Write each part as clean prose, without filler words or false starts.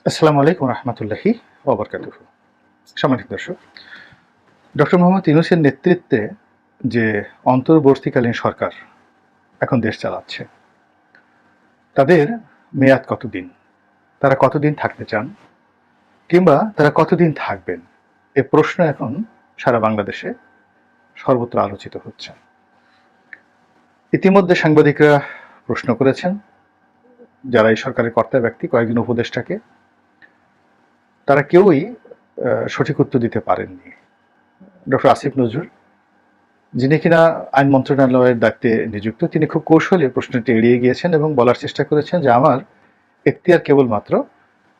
আসসালামু আলাইকুম রহমতুল্লাহি ওবরকাতুহু। সম্মানিত দর্শক, ডক্টর মোহাম্মদ ইউনূসের নেতৃত্বে যে অন্তর্বর্তীকালীন সরকার এখন দেশ চালাচ্ছে, তাদের মেয়াদ কতদিন, তারা কতদিন থাকতে চান, কিংবা তারা কতদিন থাকবেন, এ প্রশ্ন এখন সারা বাংলাদেশে সর্বত্র আলোচিত হচ্ছে। ইতিমধ্যে সাংবাদিকরা প্রশ্ন করেছেন, যারা এই সরকারের কর্তা ব্যক্তি, কয়েকজন উপদেষ্টাকে, তারা কেউই সঠিক উত্তর দিতে পারেননি। ডক্টর আসিফ নজরুল, যিনি কিনা আইন মন্ত্রণালয়ের দায়িত্বে নিযুক্ত, তিনি খুব কৌশলে প্রশ্নটি এড়িয়ে গিয়েছেন এবং বলার চেষ্টা করেছেন যে আমার এখতিয়ার কেবলমাত্র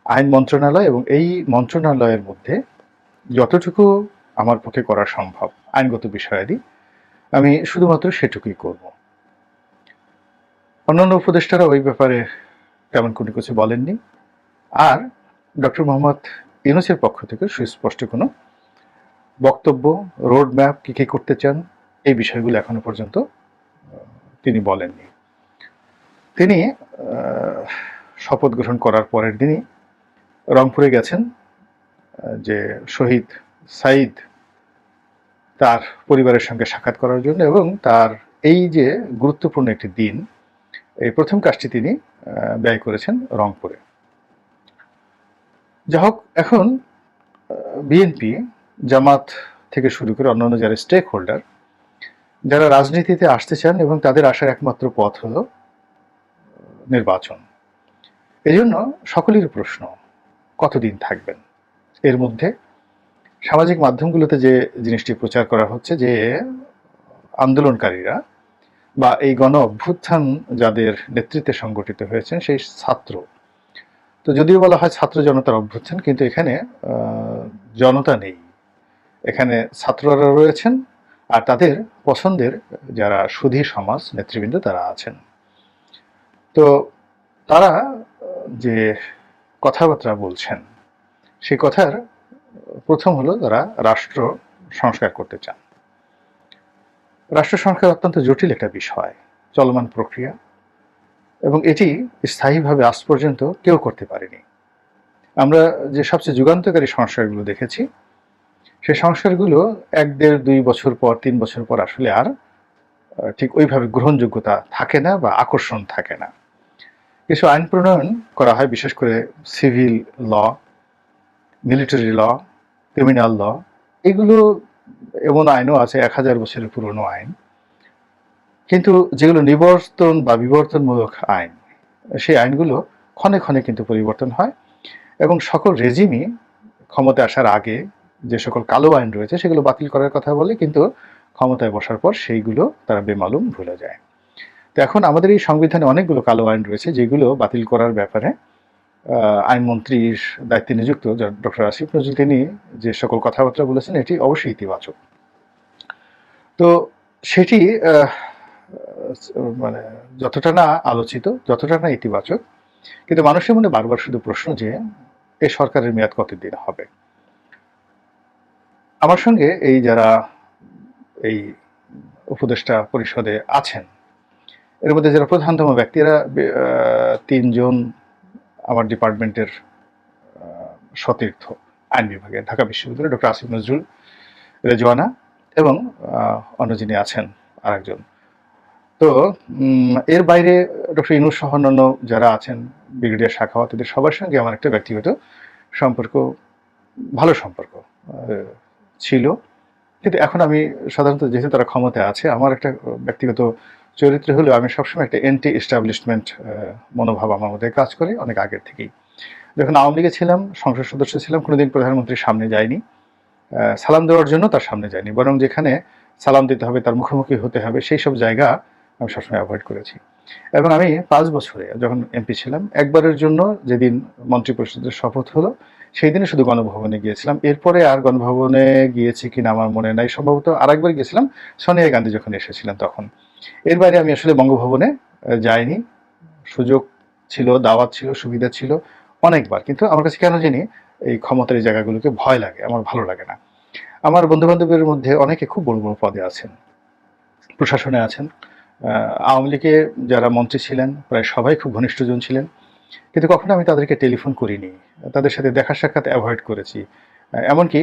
আইন মন্ত্রণালয় এবং এই মন্ত্রণালয়ের মধ্যে যতটুকু আমার পক্ষে করা সম্ভব আইনগত বিষয়াদি, আমি শুধুমাত্র সেটুকুই করব। অন্যান্য উপদেষ্টারা ওই ব্যাপারে তেমন কোনো কিছু বলেননি। আর ডক্টর মোহাম্মদ ইউনূসের পক্ষ থেকে সুস্পষ্ট কোনো বক্তব্য, রোড ম্যাপ, কী কী করতে চান, এই বিষয়গুলো এখনো পর্যন্ত তিনি বলেননি। তিনি শপথ গ্রহণ করার পরের দিনই রংপুরে গেছেন যে শহীদ সাঈদ তার পরিবারের সঙ্গে সাক্ষাৎ করার জন্য, এবং তার এই যে গুরুত্বপূর্ণ একটি দিন, এই প্রথম কাজটি তিনি ব্যয় করেছেন রংপুরে। যা হোক, এখন বিএনপি, জামাত থেকে শুরু করে অন্যান্য যারা স্টেক হোল্ডার, যারা রাজনীতিতে আসতে চান এবং তাদের আসার একমাত্র পথ হলো নির্বাচন, এই জন্য সকলের প্রশ্ন কতদিন থাকবেন। এর মধ্যে সামাজিক মাধ্যমগুলোতে যে জিনিসটি প্রচার করা হচ্ছে যে আন্দোলনকারীরা বা এই গণ অভ্যুত্থান যাদের নেতৃত্বে সংগঠিত হয়েছেন সেই ছাত্র, তো যদিও বলা হয় ছাত্র জনতার অভ্যুত্থান, কিন্তু এখানে জনতা নেই, এখানে ছাত্ররা রয়েছেন আর তাদের পছন্দের যারা সুধী সমাজ নেতৃবৃন্দ তারা আছেন। তো তারা যে কথাবার্তা বলছেন, সেই কথার প্রথম হলো তারা রাষ্ট্র সংস্কার করতে চান। রাষ্ট্র সংস্কার অত্যন্ত জটিল একটা বিষয়, চলমান প্রক্রিয়া, এবং এটি স্থায়ীভাবে আজ পর্যন্ত কেউ করতে পারেনি। আমরা যে সবচেয়ে যুগান্তকারী সংস্কারগুলো দেখেছি, সেই সংস্কারগুলো 1, 1.5, 2 বছর পর, 3 বছর পর আসলে আর ঠিক ওইভাবে গ্রহণযোগ্যতা থাকে না বা আকর্ষণ থাকে না। কিছু আইন প্রণয়ন করা হয়, বিশেষ করে civil law, military law, criminal law, এগুলো এমন আইনও আছে 1000 বছরের পুরনো আইন, কিন্তু যেগুলো নিবর্তন বা বিবর্তনমূলক আইন, সেই আইনগুলো ক্ষণে ক্ষণে কিন্তু পরিবর্তন হয়, এবং সকল রেজিমই ক্ষমতায় আসার আগে যে সকল কালো আইন রয়েছে সেগুলো বাতিল করার কথা বলে, কিন্তু ক্ষমতায় বসার পর সেইগুলো তারা বেমালুম ভুলে যায়। তো এখন আমাদের এই সংবিধানে অনেকগুলো কালো আইন রয়েছে যেগুলো বাতিল করার ব্যাপারে আইনমন্ত্রীর দায়িত্বে নিযুক্ত ডক্টর আসিফ নজরুল, তিনি যে সকল কথাবার্তা বলেছেন এটি অবশ্যই ইতিবাচক। তো সেটি মানে যতটা না আলোচিত, যতটা না ইতিবাচক, কিন্তু মানুষের মনে বারবার শুধু প্রশ্ন যে এই সরকারের মেয়াদ কতদিন হবে। আমার সঙ্গে এই যারা এই উপদেষ্টা পরিষদে আছেন, এর মধ্যে যারা প্রধানতম ব্যক্তি, এরা 3 জন আমার ডিপার্টমেন্টের সতীর্থ আইন বিভাগে, ঢাকা বিশ্ববিদ্যালয়ে ডক্টর আসিফ নজরুল, রেজওয়ানা, এবং অন্য যিনি আছেন আরেকজন। তো এর বাইরে ডক্টর ইউনূস সহ অন্যান্য যারা আছেন, ব্রিগেডিয়ার সাখাওয়াত, এদের সবার সঙ্গে আমার একটা ব্যক্তিগত সম্পর্ক, ভালো সম্পর্ক ছিল। কিন্তু এখন আমি সাধারণত, যেহেতু তারা ক্ষমতায় আছে, আমার একটা ব্যক্তিগত চরিত্র হলেও আমি সবসময় একটা অ্যান্টি এস্টাবলিশমেন্ট মনোভাব আমার মধ্যে কাজ করে অনেক আগের থেকেই। যখন আওয়ামী লীগে ছিলাম, সংসদ সদস্য ছিলাম, কোনোদিন প্রধানমন্ত্রীর সামনে যায়নি, সালাম দেওয়ার জন্য তার সামনে যায়নি, বরং যেখানে সালাম দিতে হবে, তার মুখোমুখি হতে হবে, সেই সব জায়গা আমি সবসময় অ্যাভয়েড করেছি। এবং আমি 5 বছরে যখন এমপি ছিলাম, একবারের জন্য যেদিন মন্ত্রিপরিষদের শপথ হলো সেই দিনে শুধু গণভবনে গিয়েছিলাম। এরপরে আর গণভবনে গিয়েছি কিনা আমার মনে নাই, সম্ভবত আরেকবার গিয়েছিলাম সোনিয়া গান্ধী যখন এসেছিলেন তখন। এর বাইরে আমি আসলে বঙ্গভবনে যাইনি। সুযোগ ছিল, দাওয়াত ছিল, সুবিধা ছিল অনেকবার, কিন্তু আমার কাছে কেন জানি এই ক্ষমতার এই জায়গাগুলোকে ভয় লাগে, আমার ভালো লাগে না। আমার বন্ধুবান্ধবের মধ্যে অনেকে খুব বড় বড় পদে আছেন, প্রশাসনে আছেন। আওয়ামী লীগে যারা মন্ত্রী ছিলেন প্রায় সবাই খুব ঘনিষ্ঠজন ছিলেন, কিন্তু কখনো আমি তাদেরকে টেলিফোন করিনি, তাদের সাথে দেখা সাক্ষাৎ অ্যাভয়েড করেছি। এমনকি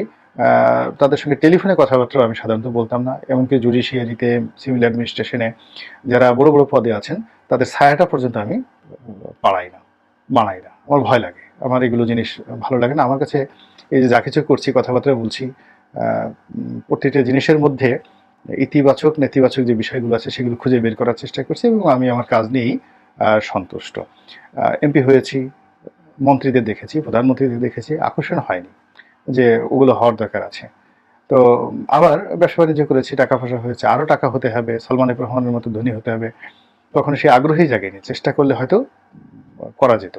তাদের সঙ্গে টেলিফোনে কথাবার্তাও আমি সাধারণত বলতাম না। এমনকি জুডিশিয়ারিতে, সিভিল অ্যাডমিনিস্ট্রেশনে যারা বড় বড় পদে আছেন তাদের ছায়াটা পর্যন্ত আমি পাড়াই না, মানাই না। আমার ভয় লাগে, আমার এগুলো জিনিস ভালো লাগে না। আমার কাছে এই যে যা কিছু করছি, কথাবার্তা বলছি, প্রতিটা জিনিসের মধ্যে ইতিবাচক নেতিবাচক যে বিষয়গুলো আছে সেগুলো খুঁজে বের করার চেষ্টা করছি এবং আমি আমার কাজ নিয়েই সন্তুষ্ট। এমপি হয়েছি, মন্ত্রীদের দেখেছি, প্রধানমন্ত্রীদের দেখেছি, আকর্ষণ হয়নি যে ওগুলো হওয়ার দরকার আছে। তো আবার ব্যবসা বাণিজ্য করেছি, টাকা পয়সা হয়েছে, আরও টাকা হতে হবে, সালমান এফ রহমানের মতো ধনী হতে হবে, কখনো সে আগ্রহী জাগেনি, চেষ্টা করলে হয়তো করা যেত।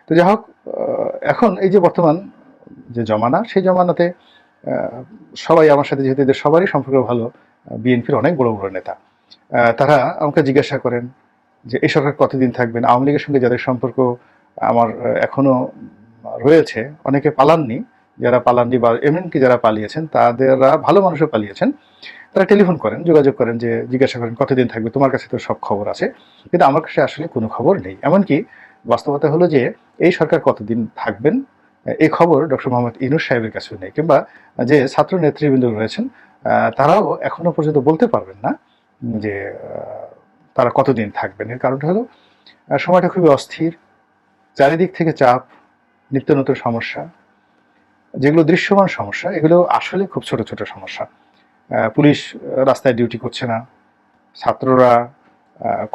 তো যাই হোক, এখন এই যে বর্তমান যে জমানা, সেই জমানাতে সবাই আমার সাথে, যেহেতু এদের সবারই সম্পর্ক ভালো, বিএনপির অনেক বড় বড় নেতা, তারা আমাকে জিজ্ঞাসা করেন যে এই সরকার কতদিন থাকবেন। আওয়ামী লীগের সঙ্গে যাদের সম্পর্ক আমার এখনো রয়েছে, অনেকে পালাননি, যারা পালাননি বা এমনকি যারা পালিয়েছেন, তাদেরা ভালো মানুষও পালিয়েছেন, তারা টেলিফোন করেন, যোগাযোগ করেন, যে জিজ্ঞাসা করেন কতদিন থাকবে, তোমার কাছে তো সব খবর আছে। কিন্তু আমার কাছে আসলে কোনো খবর নেই। এমনকি বাস্তবতা হলো যে এই সরকার কতদিন থাকবেন এই খবর ডক্টর মোহাম্মদ ইউনূস সাহেবের কাছেও নেই, কিংবা যে ছাত্র নেতৃবৃন্দ রয়েছেন তারাও এখনো পর্যন্ত বলতে পারবেন না যে তারা কতদিন থাকবেন। এর কারণটা হলো সময়টা খুবই অস্থির, চারিদিক থেকে চাপ, নিত্য নতুন সমস্যা, যেগুলো দৃশ্যমান সমস্যা, এগুলো আসলে খুব ছোট ছোট সমস্যা। পুলিশ রাস্তায় ডিউটি করছে না, ছাত্ররা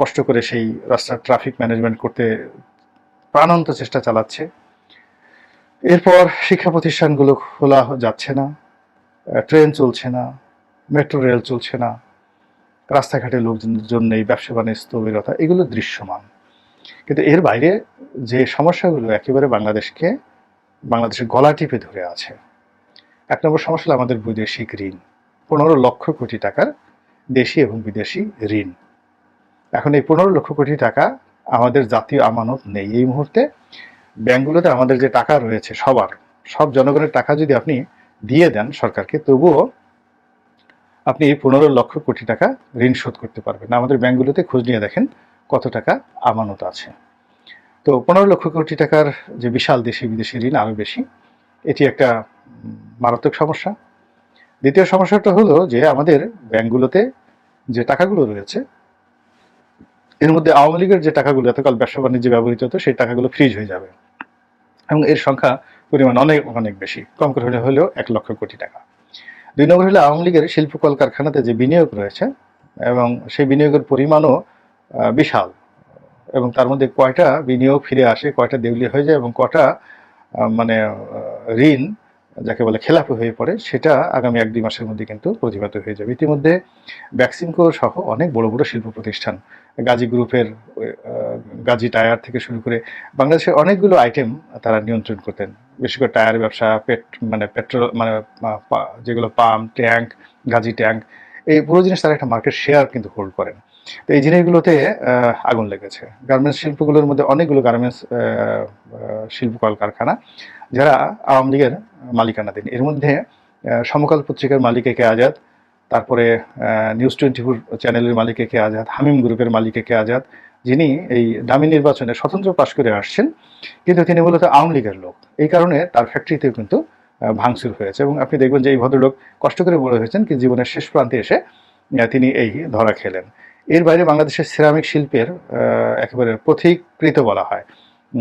কষ্ট করে সেই রাস্তার ট্রাফিক ম্যানেজমেন্ট করতে প্রাণান্ত চেষ্টা চালাচ্ছে। এরপর শিক্ষা প্রতিষ্ঠানগুলো খোলা যাচ্ছে না, ট্রেন চলছে না, মেট্রো রেল চলছে না, রাস্তাঘাটে লোকজন নেই, ব্যবসা বাণিজ্য স্থবিরতা, এগুলো দৃশ্যমান। কিন্তু এর বাইরে যে সমস্যাগুলো একেবারে বাংলাদেশের গলা টিপে ধরে আছে, এক নম্বর সমস্যা হলো আমাদের বৈদেশিক ঋণ। 15 লক্ষ কোটি টাকার দেশি এবং বিদেশি ঋণ। এখন এই 15 লক্ষ কোটি টাকা আমাদের জাতীয় আমানত নেই এই মুহূর্তে। ব্যাংকগুলোতে আমাদের যে টাকা রয়েছে, সব জনগণের টাকা যদি আপনি দিয়ে দেন সরকারকে, তবুও আপনি এই 15 লক্ষ কোটি টাকা ঋণ শোধ করতে পারবেন না। আমাদের ব্যাংকগুলোতে খোঁজ নিয়ে দেখেন কত টাকা আমানত আছে। তো 15 লক্ষ কোটি টাকার যে বিশাল দেশি বিদেশি ঋণ, আরও বেশি, এটি একটা মারাত্মক সমস্যা। দ্বিতীয় সমস্যাটা হলো যে আমাদের ব্যাংকগুলোতে যে টাকাগুলো রয়েছে, এর মধ্যে আওয়ামী লীগের যে টাকাগুলো এতকাল ব্যবসা বাণিজ্যে ব্যবহৃত হতো, সেই টাকাগুলো ফ্রিজ হয়ে যাবে এবং এর সংখ্যা পরিমাণ অনেক অনেক বেশি, কম করে হলেও 1 লক্ষ কোটি টাকা। 2 নম্বর হলো আওয়ামী লীগের শিল্প কলকারখানাতে যে বিনিয়োগ রয়েছে, এবং সেই বিনিয়োগের পরিমাণও বিশাল, এবং তার মধ্যে কয়টা বিনিয়োগ ফিরে আসে, কয়টা দেউলিয়া হয়ে যায়, এবং কয়টা মানে ঋণ যাকে বলে খেলাপি হয়ে পড়ে, সেটা আগামী 1-2 মাসের মধ্যে কিন্তু প্রতিভাত হয়ে যাবে। ইতিমধ্যে ভ্যাকসিনকো সহ অনেক বড় বড় শিল্প প্রতিষ্ঠান, গাজী গ্রুপের গাজী টায়ার থেকে শুরু করে বাংলাদেশের অনেকগুলো আইটেম তারা নিয়ন্ত্রণ করতেন। বিশেষ করে টায়ার ব্যবসা, পেট্রোল, যেগুলো পাম্প, ট্যাঙ্ক, গাজী ট্যাঙ্ক, এই পুরো জিনিস তারা একটা মার্কেট শেয়ার কিন্তু হোল্ড করেন। তো এই জিনিসগুলোতে আগুন লেগেছে। গার্মেন্টস শিল্পগুলোর মধ্যে অনেকগুলো গার্মেন্টস শিল্প কলকারখানা যারা আওয়ামী লীগের মালিকানাধীন। এর মধ্যে সমকাল পত্রিকার মালিক একে আজাদ, তারপরে নিউজ 24 চ্যানেলের মালিক একে আজাদ, হামিম গ্রুপের মালিক একে আজাদ, যিনি এই দামি নির্বাচনে স্বতন্ত্র পাশ করে আসছেন, কিন্তু তিনি মূলত আওয়ামী লীগের লোক। এই কারণে তার ফ্যাক্টরিতেও কিন্তু ভাঙচুর হয়েছে, এবং আপনি দেখবেন যে এই ভদ্রলোক কষ্ট করে বড় হয়েছেন, কিন্তু জীবনের শেষ প্রান্তে এসে তিনি এই ধরা খেলেন। এর বাইরে বাংলাদেশের সিরামিক শিল্পের একেবারে পথিকৃত বলা হয়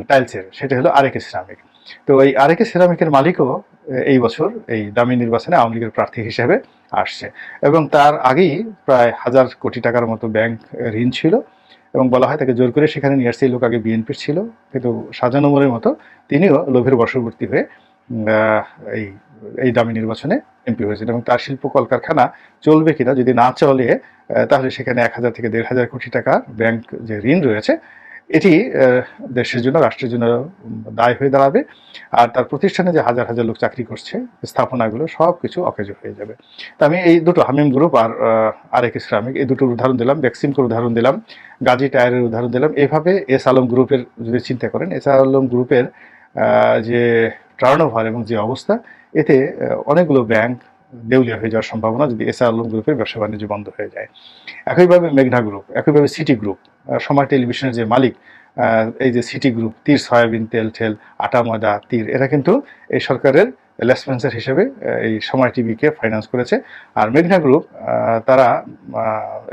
টাইলসের, সেটা হলো আরেকে সিরামিক। তো এই আরেকে সিরামিকের মালিকও এই বছর এই দামি নির্বাচনে আওয়ামী লীগের প্রার্থী হিসেবে আসছে, এবং তার আগেই প্রায় 1000 কোটি টাকার মতো ব্যাংক ঋণ ছিল, এবং বলা হয় তাকে জোর করে সেখানে নিয়ে আসছে। এই লোক আগে বিএনপির ছিল, কিন্তু সাজানো মোড়ের মতো তিনিও লোভের বশবর্তী হয়ে এই এই দামি নির্বাচনে এমপি হয়েছেন, এবং তার শিল্প কলকারখানা চলবে কিনা, যদি না চলে তাহলে সেখানে 1000 থেকে 1500 কোটি টাকা ব্যাংক যে ঋণ রয়েছে, এটি দেশের জন্য, রাষ্ট্রের জন্য দায় হয়ে দাঁড়াবে, আর তার প্রতিষ্ঠানে যে হাজার হাজার লোক চাকরি করছে, স্থাপনাগুলো সব কিছু অকেজ হয়ে যাবে। তো আমি এই দুটো, হামিম গ্রুপ আর আরেক ইসলামিক, এই দুটোর উদাহরণ দিলাম, ভ্যাকসিনকোর উদাহরণ দিলাম, গাজী টায়ারের উদাহরণ দিলাম। এভাবে এস আলম গ্রুপের যদি চিন্তা করেন, এস আলম গ্রুপের যে টার্নওভার এবং যে অবস্থা, এতে অনেকগুলো ব্যাংক দেউলিয়া হয়ে যাওয়ার সম্ভাবনা যদি এস আলম গ্রুপের ব্যবসা বাণিজ্য বন্ধ হয়ে যায়। একইভাবে মেঘনা গ্রুপ, একইভাবে সিটি গ্রুপ, সময় টেলিভিশনের যে মালিক, এই যে সিটি গ্রুপ, তীর সয়াবিন তেল ঠেল, আটা ময়দা তীর, এরা কিন্তু এই সরকারের লেসপেন্সার হিসেবে এই সময় টিভিকে ফাইন্যান্স করেছে। আর মেঘনা গ্রুপ, তারা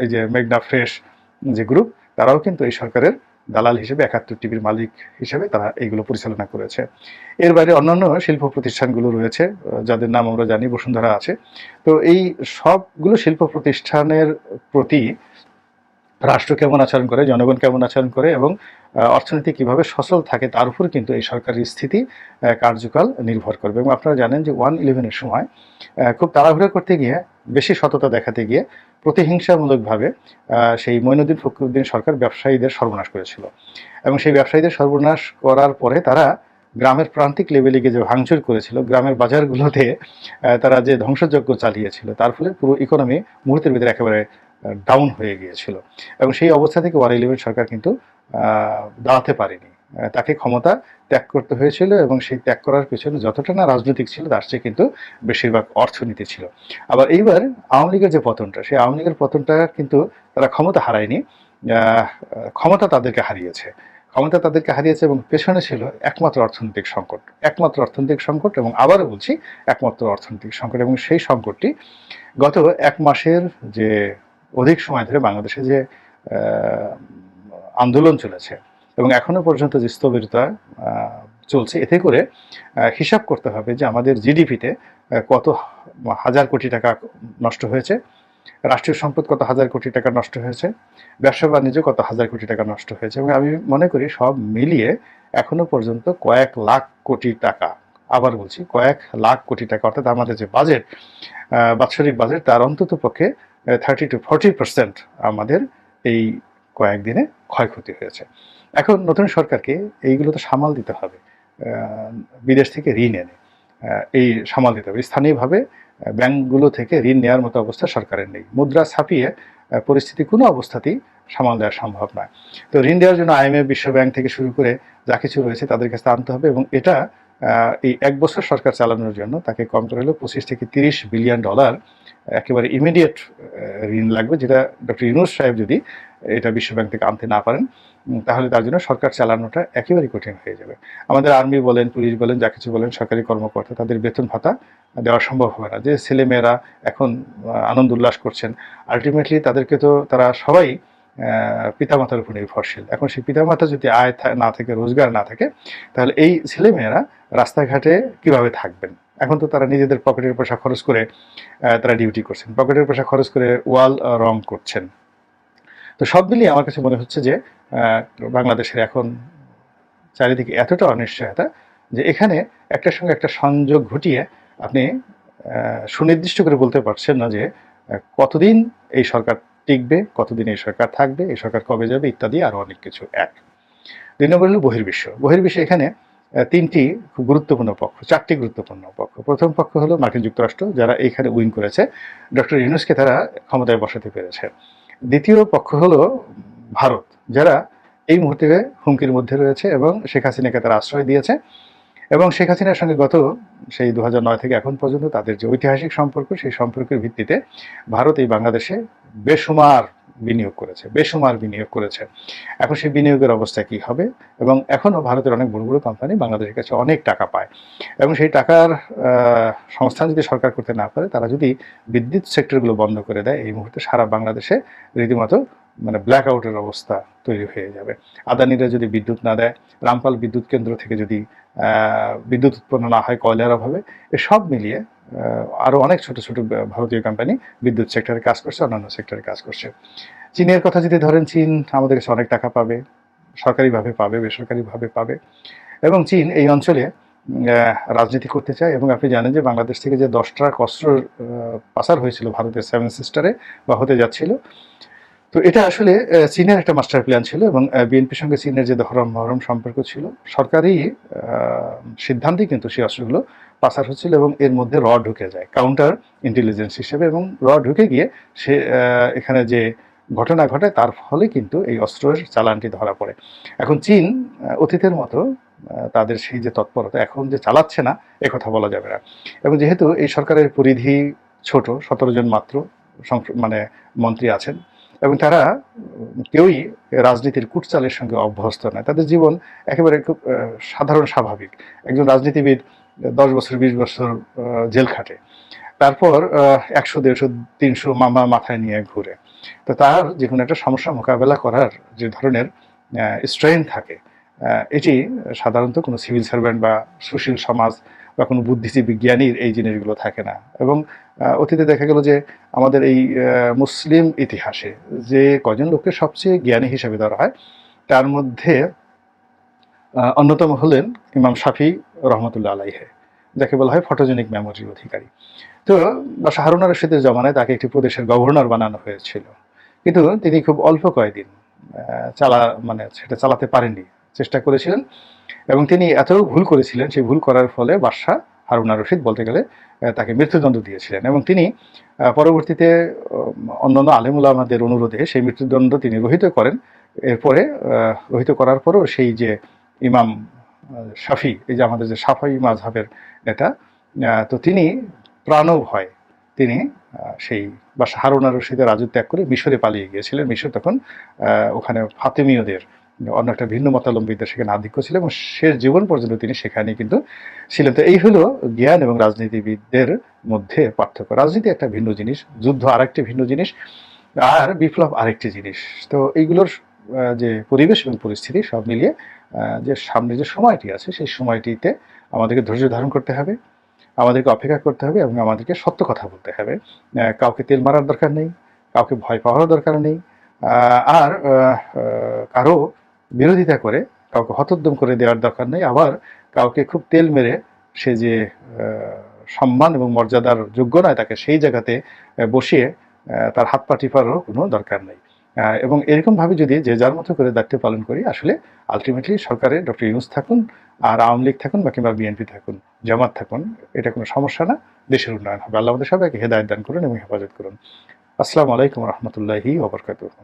এই যে মেঘনা ফ্রেশ যে গ্রুপ, তারাও কিন্তু এই সরকারের দালাল হিসেবে ৭১ টিভির মালিক হিসেবে তারা এইগুলো পরিচালনা করেছে। এর বাইরে অন্যান্য শিল্প প্রতিষ্ঠানগুলো রয়েছে, যাদের নাম আমরা জানি, বসুন্ধরা আছে। তো এই সবগুলো শিল্প প্রতিষ্ঠানের প্রতি রাষ্ট্র কেমন আচরণ করে, জনগণ কেমন আচরণ করে এবং অর্থনীতি কিভাবে সচল থাকে, তার উপর কিন্তু এই সরকারের স্থিতি কার্যকাল নির্ভর করবে। এবং আপনারা জানেন যে 1/11-এর সময় খুব তাড়াহুড়ো করতে গিয়ে, বেশি সততা দেখাতে গিয়ে প্রতিহিংসামূলকভাবে সেই মঈনুদ্দিন ফখরুদ্দিন সরকার ব্যবসায়ীদের সর্বনাশ করেছিল। এবং সেই ব্যবসায়ীদের সর্বনাশ করার পরে তারা গ্রামের প্রান্তিক লেভেলে গিয়ে যে ভাঙচুর করেছিল, গ্রামের বাজারগুলোতে তারা যে ধ্বংসযজ্ঞ চালিয়েছিল, তার ফলে পুরো ইকোনমি মুহূর্তের ভিতরে একেবারে ডাউন হয়ে গিয়েছিল। এবং সেই অবস্থা থেকে 1/11 সরকার কিন্তু দাঁড়াতে পারেনি, তাকে ক্ষমতা ত্যাগ করতে হয়েছিল। এবং সেই ত্যাগ করার পেছনে যতটা না রাজনৈতিক ছিল, তার চেয়ে কিন্তু বেশিরভাগ অর্থনীতি ছিল। আবার এইবার আওয়ামী লীগের যে পতনটা, সেই আওয়ামী লীগের পতনটা কিন্তু তারা ক্ষমতা হারায়নি, ক্ষমতা তাদেরকে হারিয়েছে। ক্ষমতা তাদেরকে হারিয়েছে এবং পেছনে ছিল একমাত্র অর্থনৈতিক সংকট, একমাত্র অর্থনৈতিক সংকট। এবং আবারও বলছি, একমাত্র অর্থনৈতিক সংকট। এবং সেই সংকটটি গত 1 মাসের যে অধিক সময় ধরে বাংলাদেশে যে আন্দোলন চলেছে এবং এখনো পর্যন্ত যে স্থবিরতা চলছে, এতে করে হিসাব করতে হবে যে আমাদের জিডিপিতে কত হাজার কোটি টাকা নষ্ট হয়েছে, রাষ্ট্রীয় সম্পদ কত হাজার কোটি টাকা নষ্ট হয়েছে, ব্যবসা বাণিজ্য কত হাজার কোটি টাকা নষ্ট হয়েছে। এবং আমি মনে করি সব মিলিয়ে এখনো পর্যন্ত কয়েক লাখ কোটি টাকা, আবার বলছি কয়েক লাখ কোটি টাকা, অর্থাৎ আমাদের যে বাজেট, বাৎসরিক বাজেট, তার অন্তত পক্ষে 30-40% আমাদের এই কয়েকদিনে ক্ষয়ক্ষতি হয়েছে। এখন নতুন সরকারকে এইগুলো তো সামাল দিতে হবে, বিদেশ থেকে ঋণ এনে এই সামাল দিতে হবে। স্থানীয়ভাবে ব্যাংকগুলো থেকে ঋণ নেওয়ার মতো অবস্থা সরকারের নেই। মুদ্রা ছাপিয়ে পরিস্থিতি কোনো অবস্থাতেই সামাল দেওয়া সম্ভব নয়। তো ঋণ দেওয়ার জন্য IMF, বিশ্ব ব্যাংক থেকে শুরু করে যা কিছু রয়েছে তাদের কাছে আনতে হবে। এবং এটা এই 1 বছর সরকার চালানোর জন্য তাকে কম করে হলেও $25-30 বিলিয়ন একেবারে ইমিডিয়েট ঋণ লাগবে, যেটা ডক্টর ইউনূস সাহেব যদি এটা বিশ্বব্যাংক থেকে আনতে না পারেন, তাহলে তার জন্য সরকার চালানোটা একেবারেই কঠিন হয়ে যাবে। আমাদের আর্মি বলেন, পুলিশ বলেন, যা কিছু বলেন, সরকারি কর্মকর্তা, তাদের বেতন ভাতা দেওয়া সম্ভব হবে না। যে ছেলেমেয়েরা এখন আনন্দ উল্লাস করছেন, আলটিমেটলি তাদেরকে তো, তারা সবাই পিতামাতার উপর নির্ভরশীল। এখন সেই পিতামাতা যদি আয় না থাকে, রোজগার না থাকে, তাহলে এই ছেলেমেয়েরা রাস্তাঘাটে কিভাবে থাকবেন? এখন তো তারা নিজেদের পকেটের পয়সা খরচ করে তারা ডিউটি করছেন, পকেটের পয়সা খরচ করে ওয়াল রং করছেন। তো সব মিলিয়ে আমার কাছে মনে হচ্ছে যে বাংলাদেশের এখন চারিদিকে এতটা অনিশ্চয়তা যে এখানে একটার সঙ্গে একটা সংযোগ ঘটিয়ে আপনি সুনির্দিষ্ট করে বলতে পারছেন না যে কতদিন এই সরকার টিকবে, কতদিন এই সরকার থাকবে, এই সরকার কবে যাবে, ইত্যাদি আরও অনেক কিছু। 2 নম্বর হলো বহির্বিশ্ব। বহির্বিশ্ব এখানে 3টি খুব গুরুত্বপূর্ণ পক্ষ, 4টি গুরুত্বপূর্ণ পক্ষ। প্রথম পক্ষ হলো মার্কিন যুক্তরাষ্ট্র, যারা এইখানে উইন করেছে, ডক্টর ইউনূসকে তারা ক্ষমতায় বসাতে পেরেছে। দ্বিতীয় পক্ষ হলো ভারত, যারা এই মুহূর্তে হুমকির মধ্যে রয়েছে এবং শেখ হাসিনাকে তারা আশ্রয় দিয়েছে। এবং শেখ হাসিনার সঙ্গে গত সেই 2009 থেকে এখন পর্যন্ত তাদের যে ঐতিহাসিক সম্পর্ক, সেই সম্পর্কের ভিত্তিতে ভারত এই বাংলাদেশে বেসুমার বিনিয়োগ করেছে। এখন সেই বিনিয়োগের অবস্থা কি হবে? এবং এখনও ভারতের অনেক বড় বড় কোম্পানি বাংলাদেশের কাছে অনেক টাকা পায়। এবং সেই টাকার সংস্থান যদি সরকার করতে না পারে, তারা যদি বিদ্যুৎ সেক্টরগুলো বন্ধ করে দেয়, এই মুহূর্তে সারা বাংলাদেশে রীতিমতো মানে ব্ল্যাক আউটের অবস্থা তৈরি হয়ে যাবে। আদানিরা যদি বিদ্যুৎ না দেয়, রামপাল বিদ্যুৎ কেন্দ্র থেকে যদি বিদ্যুৎ উৎপন্ন না হয় কয়লার অভাবে, এসব মিলিয়ে আরও অনেক ছোট ছোট ভারতীয় কোম্পানি বিদ্যুৎ সেক্টরে কাজ করছে, অন্যান্য সেক্টরে কাজ করছে। চীনের কথা যদি ধরেন, চীন আমাদের কাছে অনেক টাকা পাবে, সরকারিভাবে পাবে, বেসরকারিভাবে পাবে। এবং চীন এই অঞ্চলে রাজনীতি করতে চায়। এবং আপনি জানেন যে বাংলাদেশ থেকে যে 10 ট্রাক অস্ত্র পাচার হয়েছিল ভারতের 7 সিস্টারে বা হতে যাচ্ছিল, তো এটা আসলে চীনের একটা মাস্টার প্ল্যান ছিল। এবং বিএনপির সঙ্গে চীনের যে মহরম সম্পর্ক ছিল, সরকারি সিদ্ধান্তেই কিন্তু সেই অস্ত্রগুলো পাচার হচ্ছিল। এবং এর মধ্যে ঢুকে যায় কাউন্টার ইন্টেলিজেন্স হিসেবে, এবং ঢুকে গিয়ে সে এখানে যে ঘটনা ঘটে, তার ফলে কিন্তু এই অস্ত্রের চালানটি ধরা পড়ে। এখন চীন অতীতের মতো তাদের সেই যে তৎপরতা এখন যে চালাচ্ছে না, একথা বলা যাবে না। এবং যেহেতু এই সরকারের পরিধি ছোট, 17 জন মাত্র মানে মন্ত্রী আছেন, এবং তারা কেউই রাজনীতির কুটচালের সঙ্গে অভ্যস্ত নয়। তাদের জীবন একেবারে খুব সাধারণ স্বাভাবিক। একজন রাজনীতিবিদ 10 বছর 20 বছর জেল খাটে, তারপর 100, 150, 300 মামলা মাথায় নিয়ে ঘুরে। তো তার যে কোনো একটা সমস্যা মোকাবেলা করার যে ধরনের স্ট্রেন থাকে, এটি সাধারণত কোনো সিভিল সার্ভেন্ট বা সুশীল সমাজ বা কোনো বুদ্ধিজীবী জ্ঞানীর এই জিনিসগুলো থাকে না। এবং অতীতে দেখা গেল যে আমাদের এই মুসলিম ইতিহাসে যে কজন লোককে সবচেয়ে জ্ঞানী হিসেবে ধরা হয়, তার মধ্যে অন্যতম হলেন ইমাম শাফি রহমতুল্লাহ আলাইহে, যাকে বলা হয় ফটোজেনিক মেমোরির অধিকারী। তো বাদশাহ হারুন আর রশিদের জমানায় তাকে একটি প্রদেশের গভর্নর বানানো হয়েছিল, কিন্তু তিনি খুব অল্প কয়েকদিন সেটা চালাতে পারেননি। চেষ্টা করেছিলেন এবং তিনি এত ভুল করেছিলেন, সেই ভুল করার ফলে বাদশাহ হারুন আর রশিদ বলতে গেলে তাকে মৃত্যুদণ্ড দিয়েছিলেন। এবং তিনি পরবর্তীতে অন্যান্য আলেম উলামাদের অনুরোধে সেই মৃত্যুদণ্ড তিনি রহিত করেন। এরপরে রহিত করার পরও সেই যে ইমাম শাফি, এই যে আমাদের যে শাফি মাযহাবের নেতা, তো তিনি প্রাণভয় তিনি সেই বাদশাহ হারুন আর রশিদের রাজত্ব ত্যাগ করে মিশরে পালিয়ে গিয়েছিলেন। মিশর তখন ওখানে ফাতেমীয়দের, অন্য একটা ভিন্ন মতাবলম্বীদের সেখানে আধিক্য ছিল এবং শেষ জীবন পর্যন্ত তিনি সেখানেই কিন্তু ছিলেন। তো এই হলো জ্ঞান এবং রাজনীতিবিদদের মধ্যে পার্থক্য। রাজনীতি একটা ভিন্ন জিনিস, যুদ্ধ আরেকটি ভিন্ন জিনিস, আর বিপ্লব আরেকটি জিনিস। তো এইগুলোর যে পরিবেশ এবং পরিস্থিতি সব মিলিয়ে যে সামনে যে সময়টি আছে, সেই সময়টিতে আমাদেরকে ধৈর্য ধারণ করতে হবে, আমাদেরকে অপেক্ষা করতে হবে এবং আমাদেরকে সত্য কথা বলতে হবে। কাউকে তেল মারার দরকার নেই, কাউকে ভয় পাওয়ার দরকার নেই, আর কারো বিরোধিতা করে কাউকে হতোদ্যম করে দেওয়ার দরকার নেই। আবার কাউকে খুব তেল মেরে সে যে সম্মান এবং মর্যাদার যোগ্য নয়, তাকে সেই জায়গাতে বসিয়ে তার হাত পা টিপারও কোনো দরকার নেই। এবং এরকমভাবে যদি যে যার মতো করে দায়িত্ব পালন করি, আসলে আলটিমেটলি সরকারে ডক্টর ইউনূস থাকুন, আর আওয়ামী লীগ থাকুন বা কিংবা বিএনপি থাকুন, জামাত থাকুন, এটা কোনো সমস্যা না, দেশের উন্নয়ন হবে। আল্লাহ আমাদের সবাইকে হেদায়েত দান করুন এবং হেফাজত করুন। আসসালামু আলাইকুম রহমতুল্লাহি ওয়া বারাকাতুহু।